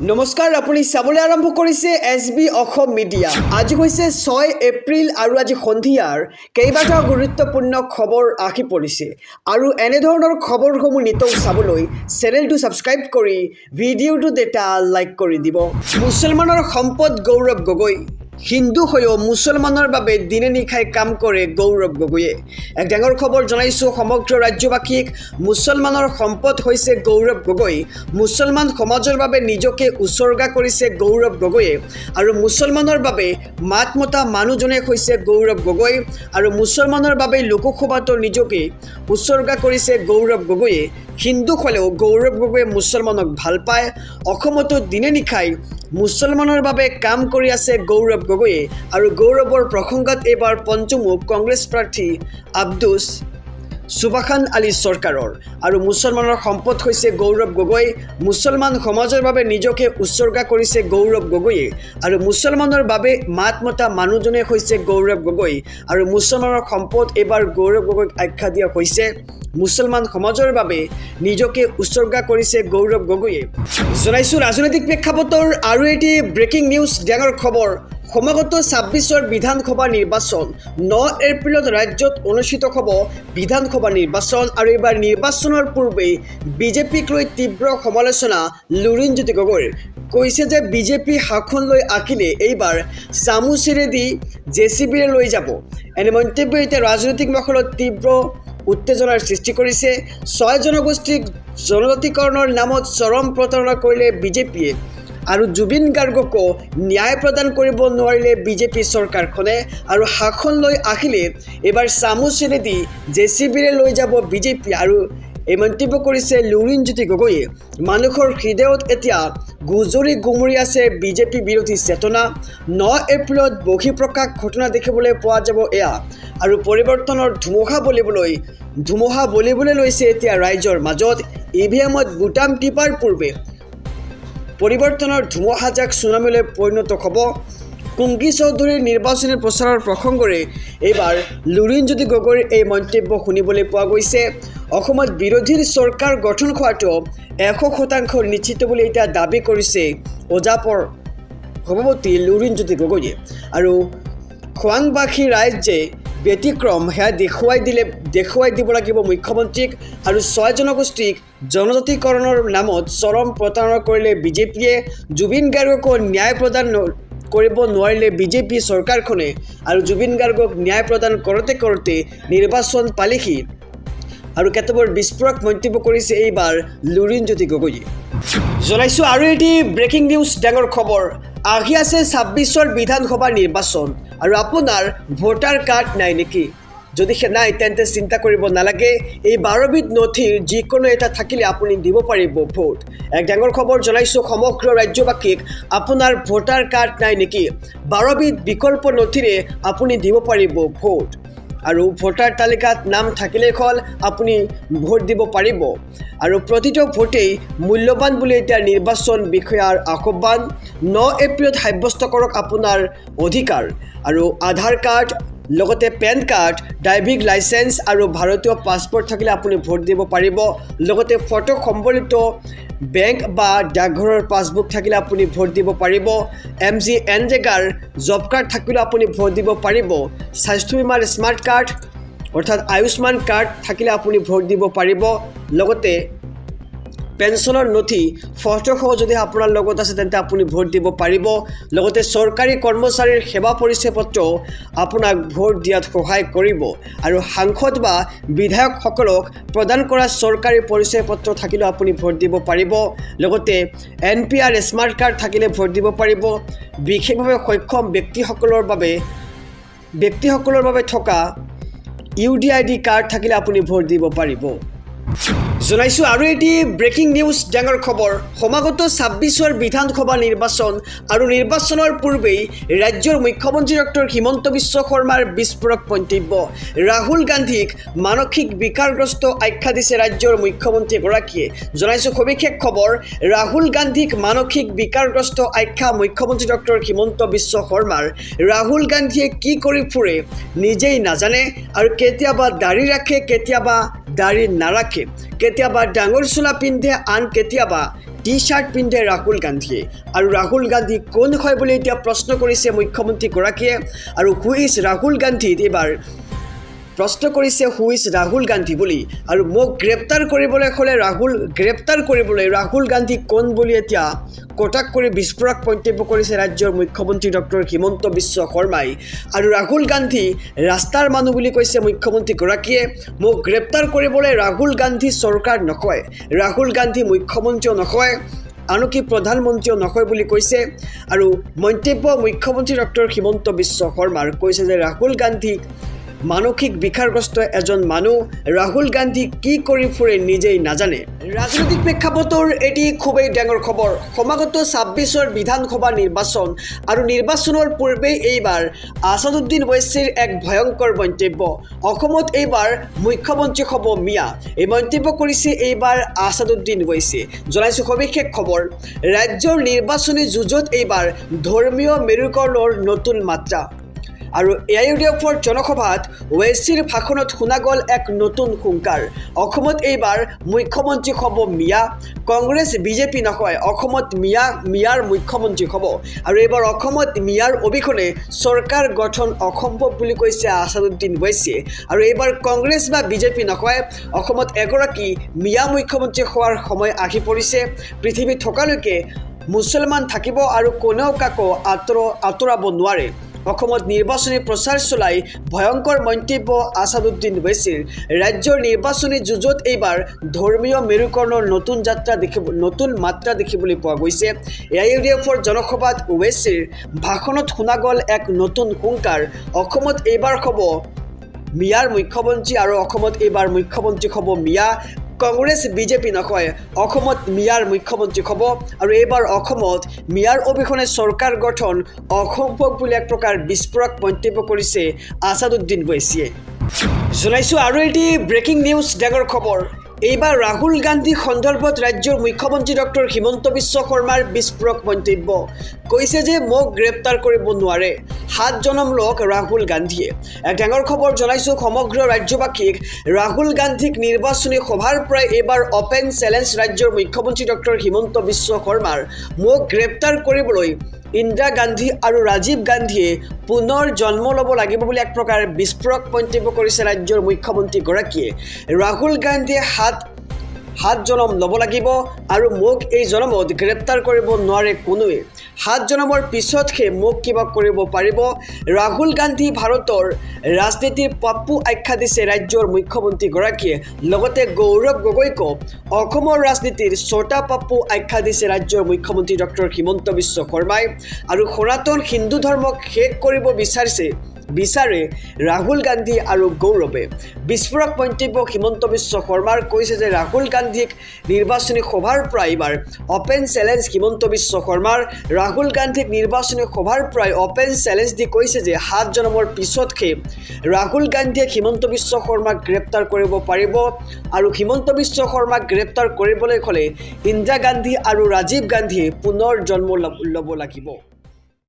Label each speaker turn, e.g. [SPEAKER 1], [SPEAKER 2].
[SPEAKER 1] নমস্কাৰ, আপুনি চাবলৈ আৰম্ভ কৰিছে SB অসম মিডিয়া। আজি হৈছে 6 এপ্ৰিল আৰু আজি সন্ধিয়াৰ কেইবাটাও গুৰুত্বপূৰ্ণ খবৰ আহি পৰিছে আৰু এনেধৰণৰ খবৰসমূহ নিতৌ চাবলৈ চেনেলটো ছাবস্ক্ৰাইব কৰি ভিডিঅ'টোত এটা লাইক কৰি দিব। মুছলমানৰ সম্পদ গৌৰৱ গগৈ। হিন্দু হৈও মুছলমানৰ বাবে দিনে নিশাই কাম কৰে গৌৰৱ গগৈয়ে। এক ডাঙৰ খবৰ জনাইছোঁ সমগ্ৰ ৰাজ্যবাসীক। মুছলমানৰ সম্পদ হৈছে গৌৰৱ গগৈ। মুছলমান সমাজৰ বাবে নিজকে উচৰ্গা কৰিছে গৌৰৱ গগৈয়ে আৰু মুছলমানৰ বাবে মাত মতা মানুহজনে হৈছে গৌৰৱ গগৈ আৰু মুছলমানৰ বাবে লোকসভাতো নিজকে উচৰ্গা কৰিছে গৌৰৱ গগৈয়ে। হিন্দু হ'লেও গৌৰৱ গগৈয়ে মুছলমানক ভাল পায়। অসমতো দিনে নিশাই মুছলমানৰ বাবে কাম কৰি আছে গৌৰৱ গগৈয়ে আৰু গৌৰৱৰ প্ৰসংগত এইবাৰ পঞ্চমুখ কংগ্ৰেছ প্ৰাৰ্থী আব্দুছ সুবাখান আলী চৰকাৰৰ আৰু মুছলমানৰ সম্পদ হৈছে গৌৰৱ গগৈ। মুছলমান সমাজৰ বাবে নিজকে উচৰ্গা কৰিছে গৌৰৱ গগৈয়ে আৰু মুছলমানৰ বাবে মাত মতা মানুহজনে হৈছে গৌৰৱ গগৈ আৰু মুছলমানৰ সম্পদ এইবাৰ গৌৰৱ গগৈক আখ্যা দিয়া হৈছে। মুছলমান সমাজৰ বাবে নিজকে উচৰ্গা কৰিছে গৌৰৱ গগৈয়ে। জনাইছোঁ ৰাজনৈতিক প্ৰেক্ষাপটৰ আৰু এটি ব্ৰেকিং নিউজ, ডাঙৰ খবৰ। সমাগত 26ৰ বিধানসভা নিৰ্বাচন 9 এপ্ৰিলত ৰাজ্যত অনুষ্ঠিত হ'ব বিধানসভা নিৰ্বাচন আৰু এইবাৰ নিৰ্বাচনৰ পূৰ্বেই বিজেপিক লৈ তীব্ৰ সমালোচনা লুৰিণজ্যোতি গগৈৰ। কৈছে যে বিজেপি শাসন লৈ আহিলে এইবাৰ চামুচেৰেদি JCBৰে লৈ যাব। এনে মন্তব্য এতিয়া ৰাজনৈতিক মহলত তীব্ৰ উত্তেজনাৰ সৃষ্টি কৰিছে। 6 জনগোষ্ঠীক জনজাতিকৰণৰ নামত চৰম প্ৰতাৰণা কৰিলে বিজেপিয়ে আৰু জুবিন গাৰ্গকো ন্যায় প্ৰদান কৰিব নোৱাৰিলে বিজেপি চৰকাৰখনে আৰু শাসন লৈ আহিলে এইবাৰ চামুচেৰেদি JCBৰে লৈ যাব বিজেপি আৰু এই মন্তব্য কৰিছে লুৰিণজ্যোতি গগৈয়ে। মানুহৰ হৃদয়ত এতিয়া গুজৰি গুমৰি আছে বিজেপি বিৰোধী চেতনা। 9 এপ্ৰিলত বহিঃপ্ৰকাশ ঘটনা দেখিবলৈ পোৱা যাব এয়া আৰু পৰিৱৰ্তনৰ ধুমুহা বলিবলৈ লৈছে এতিয়া ৰাইজৰ মাজত। EVMত বুটাম টিপাৰ পূৰ্বে পৰিৱৰ্তনৰ ধুমুহাজাক চুনামিলৈ পৰিণত হ'ব। কুংকি চৌধুৰীৰ নিৰ্বাচনী প্ৰচাৰৰ প্ৰসংগৰে এইবাৰ লুৰিণজ্যোতি গগৈৰ এই মন্তব্য শুনিবলৈ পোৱা গৈছে। অসমত বিৰোধীৰ চৰকাৰ গঠন হোৱাটো 100% নিশ্চিত বুলি এতিয়া দাবী কৰিছে অজাপৰ সভাপতি লুৰিণজ্যোতি গগৈয়ে আৰু খোৱাংবাসী ৰাইজ যে ব্যতিক্ৰম সেয়া দেখুৱাই দিব লাগিব মুখ্যমন্ত্ৰীক আৰু 6 জনগোষ্ঠীক জনজাতিকৰণৰ নামত চৰম প্ৰতাৰণা কৰিলে বিজেপিয়ে। জুবিন গাৰ্গকো ন্যায় প্ৰদান কৰিব নোৱাৰিলে বিজেপি চৰকাৰখনে আৰু জুবিন গাৰ্গক ন্যায় প্ৰদান কৰোঁতে নিৰ্বাচন পালেহি আৰু কেতবোৰ বিস্ফোৰক মন্তব্য কৰিছে এইবাৰ লুৰিণজ্যোতি গগৈয়ে। জনাইছোঁ আৰু এটি ব্ৰেকিং নিউজ, ডাঙৰ খবৰ। আহি আছে 26ৰ বিধানসভা নিৰ্বাচন আৰু আপোনাৰ ভোটাৰ কাৰ্ড নাই নেকি? যদি নাই তেন্তে চিন্তা কৰিব নালাগে। এই 12বিধ নথিৰ যিকোনো এটা থাকিলে আপুনি দিব পাৰিব ভোট। এক ডাঙৰ খবৰ জনাইছোঁ সমগ্ৰ ৰাজ্যবাসীক। আপোনাৰ ভোটাৰ কাৰ্ড নাই নেকি? 12বিধ বিকল্প নথিৰে আপুনি দিব পাৰিব ভোট আৰু ভোটাৰ তালিকাত নাম থাকিলেই হ'ল আপুনি ভোট দিব পাৰিব আৰু প্ৰতিটো ভোটেই মূল্যৱান বুলি এতিয়া নিৰ্বাচন বিষয়াৰ আহ্বান। 9 এপ্ৰিলত সাব্যস্ত কৰক আপোনাৰ অধিকাৰ আৰু আধাৰ কাৰ্ড লগতে পেন কাৰ্ড, ড্ৰাইভিং লাইচেন্স আৰু ভাৰতীয় পাছপৰ্ট থাকিলে আপুনি ভোট দিব পাৰিব। লগতে ফটো সম্বলিত বেংক বা ডাকঘৰৰ পাছবুক থাকিলে আপুনি ভোট দিব পাৰিব। MGNৰেগাৰ জব কাৰ্ড থাকিলেও আপুনি ভোট দিব পাৰিব। স্বাস্থ্য বীমাৰ স্মাৰ্ট কাৰ্ড অৰ্থাৎ আয়ুষ্মান কাৰ্ড থাকিলে আপুনি ভোট দিব পাৰিব। লগতে পেঞ্চনৰ নথি ফটোসহ যদি আপোনাৰ লগত আছে তেন্তে আপুনি ভোট দিব পাৰিব। লগতে চৰকাৰী কৰ্মচাৰীৰ সেৱা পৰিচয় পত্ৰ আপোনাক ভোট দিয়াত সহায় কৰিব আৰু সাংসদ বা বিধায়কসকলক প্ৰদান কৰা চৰকাৰী পৰিচয় পত্ৰ থাকিলেও আপুনি ভোট দিব পাৰিব। লগতে NPR স্মাৰ্ট কাৰ্ড থাকিলে ভোট দিব পাৰিব। বিশেষভাৱে সক্ষম ব্যক্তিসকলৰ বাবে থকা UDID কাৰ্ড থাকিলে আপুনি ভোট দিব পাৰিব। জনাইছোঁ আৰু এটি ব্ৰেকিং নিউজ, ডাঙৰ খবৰ। সমাগত 26ৰ বিধানসভা নিৰ্বাচন আৰু নিৰ্বাচনৰ পূৰ্বেই ৰাজ্যৰ মুখ্যমন্ত্ৰী ডক্টৰ হিমন্ত বিশ্ব শৰ্মাৰ বিস্ফোৰক মন্তব্য। ৰাহুল গান্ধীক মানসিক বিকাৰগ্ৰস্ত আখ্যা দিছে ৰাজ্যৰ মুখ্যমন্ত্ৰীগৰাকীয়ে। জনাইছোঁ সবিশেষ খবৰ। ৰাহুল গান্ধীক মানসিক বিকাৰগ্ৰস্ত আখ্যা মুখ্যমন্ত্ৰী ডক্টৰ হিমন্ত বিশ্ব শৰ্মাৰ। ৰাহুল গান্ধীয়ে কি কৰি ফুৰে নিজেই নাজানে আৰু কেতিয়াবা দাড়ি ৰাখে, কেতিয়াবা দাড়ি নাৰাখে, কেতিয়াবা ডাঙৰ চোলা পিন্ধে, আন কেতিয়াবা টি চাৰ্ট পিন্ধে ৰাহুল গান্ধীয়ে আৰু ৰাহুল গান্ধী কোন হয় বুলি এতিয়া প্ৰশ্ন কৰিছে মুখ্যমন্ত্ৰীগৰাকীয়ে আৰু হু ইজ ৰাহুল গান্ধী এইবাৰ প্ৰশ্ন কৰিছে হু ইজ ৰাহুল গান্ধী বুলি আৰু মোক গ্ৰেপ্তাৰ কৰিবলৈ হ'লে ৰাহুল গান্ধী কোন বুলি এতিয়া কটাক কৰি বিস্ফোৰক মন্তব্য কৰিছে ৰাজ্যৰ মুখ্যমন্ত্ৰী ডক্টৰ হিমন্ত বিশ্ব শৰ্মাই আৰু ৰাহুল গান্ধী ৰাস্তাৰ মানুহ বুলি কৈছে মুখ্যমন্ত্ৰীগৰাকীয়ে মোক গ্ৰেপ্তাৰ কৰিবলৈ ৰাহুল গান্ধী চৰকাৰ নকয় ৰাহুল গান্ধী মুখ্যমন্ত্ৰীও নকয় আনকি প্ৰধানমন্ত্ৰীও নকয় বুলি কৈছে আৰু মন্তব্য মুখ্যমন্ত্ৰী ডক্টৰ হিমন্ত বিশ্ব শৰ্মাৰ কৈছে যে ৰাহুল গান্ধী মানসিক বিকাৰগ্ৰস্ত এজন মানুহ ৰাহুল গান্ধী কি কৰি ফুৰে নিজেই নাজানে ৰাজনৈতিক প্ৰেক্ষাপটৰ এটি খুবেই ডাঙৰ খবৰ সমাগত ২৬ৰ বিধানসভা নিৰ্বাচন আৰু নিৰ্বাচনৰ পূৰ্বে এইবাৰ আসাদুদ্দিন ওৱেইছিৰ এক ভয়ংকৰ মন্তব্য অসমত এইবাৰ মুখ্যমন্ত্ৰী হ'ব মিয়া এই মন্তব্য কৰিছে এইবাৰ আসাদুদ্দিন ওৱেইছে জনাইছো সবিশেষ খবৰ ৰাজ্যৰ নিৰ্বাচনী যুঁজত এইবাৰ ধৰ্মীয় মেৰুকৰণৰ নতুন মাত্ৰা আৰু AIUDFৰ জনসভাত ওৱেইছিৰ ভাষণত শুনা গ'ল এক নতুন হুংকাৰ অসমত এইবাৰ মুখ্যমন্ত্ৰী হ'ব মিয়া কংগ্ৰেছ বিজেপি নকয় অসমত মিয়াৰ মুখ্যমন্ত্ৰী হ'ব আৰু এইবাৰ অসমত মিয়াৰ অবিহনে চৰকাৰ গঠন অসম্ভৱ বুলি কৈছে আসাদুদ্দিন ওৱেইছে আৰু এইবাৰ কংগ্ৰেছ বা বিজেপি নকয় অসমত এগৰাকী মিয়া মুখ্যমন্ত্ৰী হোৱাৰ সময় আহি পৰিছে পৃথিৱী থকালৈকে মুছলমান থাকিব আৰু কোনেও কাকো আঁতৰাব নোৱাৰে অসমত নিৰ্বাচনী প্ৰচাৰ চলাই ভয়ংকৰ মন্তব্য আসাদুদ্দিন ওৱেইছিৰ ৰাজ্যৰ নিৰ্বাচনী যুঁজত এইবাৰ ধৰ্মীয় মেৰুকৰণৰ নতুন মাত্ৰা দেখিবলৈ পোৱা গৈছে AIUDFৰ জনসভাত ওৱেইছিৰ ভাষণত শুনা গ'ল এক নতুন হুংকাৰ অসমত এইবাৰ হ'ব মিয়াৰ মুখ্যমন্ত্ৰী আৰু অসমত এইবাৰ মুখ্যমন্ত্ৰী হ'ব মিয়া কংগ্ৰেছ বিজেপি নকয় অসমত মিয়াৰ মুখ্যমন্ত্ৰী হ'ব আৰু এইবাৰ অসমত মিয়াৰ অবিহনে চৰকাৰ গঠন অসম্ভৱ বুলি এক প্ৰকাৰ বিস্ফোৰক মন্তব্য কৰিছে আসাদুদ্দিন ওৱেইছিয়ে জনাইছো আৰু এটি ব্ৰেকিং নিউজ ডাঙৰ খবৰ এইবাৰ ৰাহুল গান্ধী সন্দৰ্ভত ৰাজ্যৰ মুখ্যমন্ত্ৰী ডক্টৰ হিমন্ত বিশ্ব শৰ্মাৰ বিস্ফোৰক মন্তব্য কৈছে যে মোক গ্ৰেপ্তাৰ কৰিব নোৱাৰে 7 জনম লোক ৰাহুল গান্ধীয়ে এক ডাঙৰ খবৰ জনাইছো সমগ্ৰ ৰাজ্যবাসীক ৰাহুল গান্ধীক নিৰ্বাচনী সভাৰ পৰাই এইবাৰ অপেন চ্যালেঞ্জ ৰাজ্যৰ মুখ্যমন্ত্ৰী ডক্টৰ হিমন্ত বিশ্ব শৰ্মাৰ মোক গ্ৰেপ্তাৰ কৰিবলৈ ইন্দিৰা গান্ধী আৰু ৰাজীৱ গান্ধীয়ে পুনৰ জন্ম ল'ব লাগিব বুলি এক প্ৰকাৰ বিস্ফোৰক মন্তব্য কৰিছে ৰাজ্যৰ মুখ্যমন্ত্ৰীগৰাকীয়ে ৰাহুল গান্ধীয়ে সাত জনম ল'ব লাগিব আৰু মোক এই জনমত গ্ৰেপ্তাৰ কৰিব নোৱাৰে কোনোৱে 7 জনমৰ পিছতহে মোক কিবা কৰিব পাৰিব ৰাহুল গান্ধী ভাৰতৰ ৰাজনীতিৰ পাপ্পু আখ্যা দিছে ৰাজ্যৰ মুখ্যমন্ত্ৰীগৰাকীয়ে লগতে গৌৰৱ গগৈক অসমৰ ৰাজনীতিৰ ছটা পাপ্পু আখ্যা দিছে ৰাজ্যৰ মুখ্যমন্ত্ৰী ডক্টৰ হিমন্ত বিশ্ব শৰ্মাই আৰু সনাতন হিন্দু ধৰ্মক শেষ কৰিব বিচাৰে ৰাহুল গান্ধী আৰু গৌৰৱে বিস্ফোৰক মন্তব্য হিমন্ত বিশ্ব শৰ্মাৰ কৈছে যে ৰাহুল গান্ধীক নিৰ্বাচনী সভাৰ পৰা এইবাৰ অপেন চ্যালেঞ্জ হিমন্ত বিশ্ব শৰ্মাৰ ৰাহুল গান্ধীক নিৰ্বাচনী সভাৰ পৰা অপেন চ্যালেঞ্জ দি কৈছে যে 7 জনমৰ পিছতহে ৰাহুল গান্ধীয়ে হিমন্ত বিশ্ব শৰ্মাক গ্ৰেপ্তাৰ কৰিব পাৰিব আৰু হিমন্ত বিশ্ব শৰ্মাক গ্ৰেপ্তাৰ কৰিবলৈ হ'লে ইন্দিৰা গান্ধী আৰু ৰাজীৱ গান্ধীয়ে পুনৰ জন্ম ল'ব লাগিব